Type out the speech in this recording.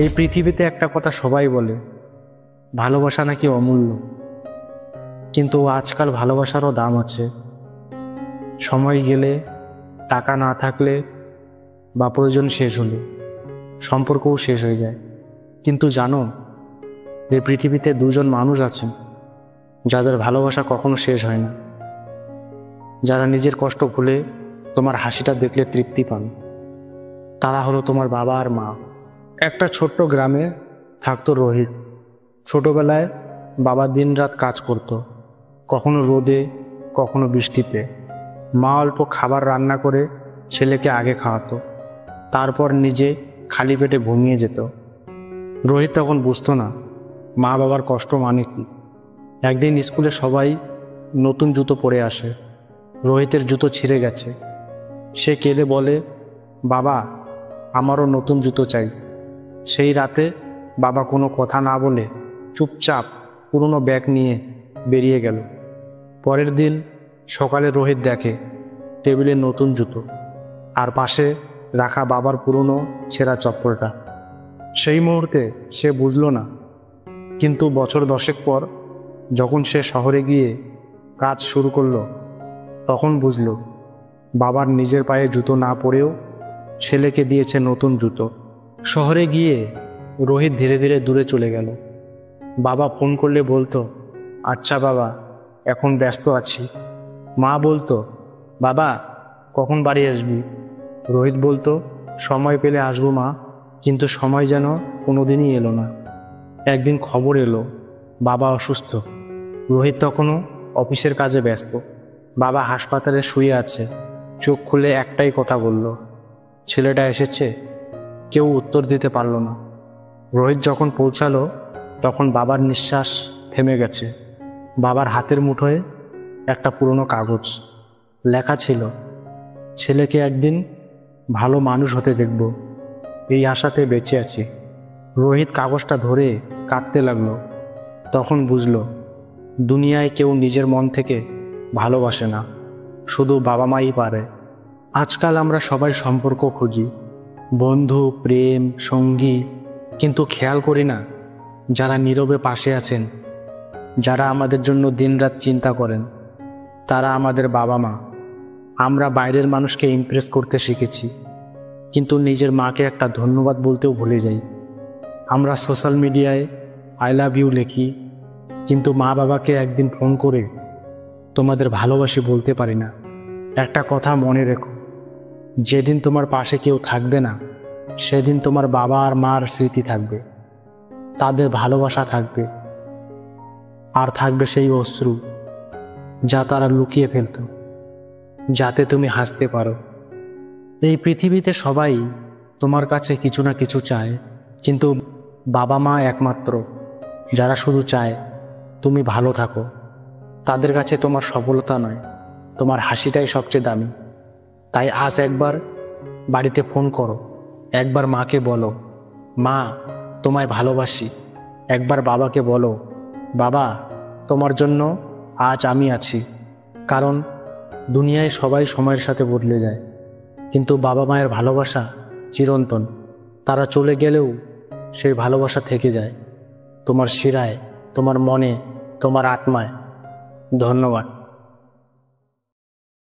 এই পৃথিবীতে একটা কথা সবাই বলে, ভালোবাসা নাকি অমূল্য। কিন্তু আজকাল ভালোবাসারও দাম আছে। সময় গেলে, টাকা না থাকলে বা প্রয়োজন শেষ হলে সম্পর্কও শেষ হয়ে যায়। কিন্তু জানো, এই পৃথিবীতে দুজন মানুষ আছেন যাদের ভালোবাসা কখনো শেষ হয় না, যারা নিজের কষ্ট ভুলে তোমার হাসিটা দেখলে তৃপ্তি পান। তারা হলো তোমার বাবা আর মা। একটা ছোট্ট গ্রামে থাকতো রোহিত। ছোটবেলায় বাবা দিনরাত কাজ করত, কখনো রোদে, কখনো বৃষ্টিতে। মা অল্প খাবার রান্না করে ছেলেকে আগে খাওয়াতো, তারপর নিজে খালি পেটে ঘুমিয়ে যেত। রোহিত তখন বুঝতো না মা বাবার কষ্ট মানে কি। একদিন স্কুলে সবাই নতুন জুতো পরে আসে। রোহিতের জুতো ছিঁড়ে গেছে। সে কেঁদে বলে, বাবা, আমারও নতুন জুতো চাই। সেই রাতে বাবা কোনো কথা না বলে চুপচাপ পুরনো ব্যাগ নিয়ে বেরিয়ে গেল। পরের দিন সকালে রোহিত দেখে টেবিলে নতুন জুতো, আর পাশে রাখা বাবার পুরনো ছেঁড়া চপ্পলটা। সেই মুহূর্তে সে বুঝল না, কিন্তু বছর 10 পর যখন সে শহরে গিয়ে কাজ শুরু করলো, তখন বুঝল বাবার নিজের পায়ে জুতো না পরেও ছেলেকে দিয়েছে নতুন জুতো। শহরে গিয়ে রোহিত ধীরে ধীরে দূরে চলে গেল। বাবা ফোন করলে বলতো, আচ্ছা বাবা, এখন ব্যস্ত আছি। মা বলতো, বাবা, কখন বাড়ি আসবি? রোহিত বলতো, সময় পেলে আসবো মা। কিন্তু সময় যেন কোনোদিনই এলো না। একদিন খবর এলো বাবা অসুস্থ। রোহিত তখনও অফিসের কাজে ব্যস্ত। বাবা হাসপাতালে শুয়ে আছে। চোখ খুলে একটাই কথা বলল, ছেলেটা এসেছে। কেউ উত্তর দিতে পারল না। রোহিত যখন পৌঁছালো, তখন বাবার নিঃশ্বাস থেমে গেছে। বাবার হাতের মুঠোয় একটা পুরনো কাগজ। লেখা ছিল, ছেলেকে একদিন ভালো মানুষ হতে দেখব, এই আশাতে বেঁচে আছি। রোহিত কাগজটা ধরে কাঁদতে লাগলো। তখন বুঝলো, দুনিয়ায় কেউ নিজের মন থেকে ভালোবাসে না, শুধু বাবা মাই পারে। আজকাল আমরা সবাই সম্পর্ক খুঁজি, বন্ধু, প্রেম, সঙ্গী, কিন্তু খেয়াল করি না যারা নীরবে পাশে আছেন, যারা আমাদের জন্য দিনরাত চিন্তা করেন, তারা আমাদের বাবা মা। আমরা বাইরের মানুষকে ইমপ্রেস করতে শিখেছি, কিন্তু নিজের মাকে একটা ধন্যবাদ বলতেও ভুলে যাই। আমরা সোশ্যাল মিডিয়ায় আই লাভ ইউ লিখি, কিন্তু মা বাবাকে একদিন ফোন করে তোমাদের ভালোবাসি বলতে পারি না। একটা কথা মনে রেখো, যেদিন তোমার পাশে কেউ থাকবে না, সেদিন তোমার বাবা আর মার স্মৃতি থাকবে, তাদের ভালোবাসা থাকবে, আর থাকবে সেই অশ্রু যা তারা লুকিয়ে ফেলত, যাতে তুমি হাসতে পারো। এই পৃথিবীতে সবাই তোমার কাছে কিছু না কিছু চায়, কিন্তু বাবা মা একমাত্র যারা শুধু চায় তুমি ভালো থাকো। তাদের কাছে তোমার সফলতা নয়, তোমার হাসিটাই সবচেয়ে দামি। তাই আজ একবার বাড়িতে ফোন করো, একবার মাকে বলো, মা, তোমায় ভালোবাসি। একবার বাবাকে বলো, বাবা, তোমার জন্য আজ আমি আছি। কারণ দুনিয়ায় সবাই সময়ের সাথে বদলে যায়, কিন্তু বাবা মায়ের ভালোবাসা চিরন্তন। তারা চলে গেলেও সেই ভালোবাসা থেকে যায় তোমার শিরায়, তোমার মনে, তোমার আত্মায়। ধন্যবাদ।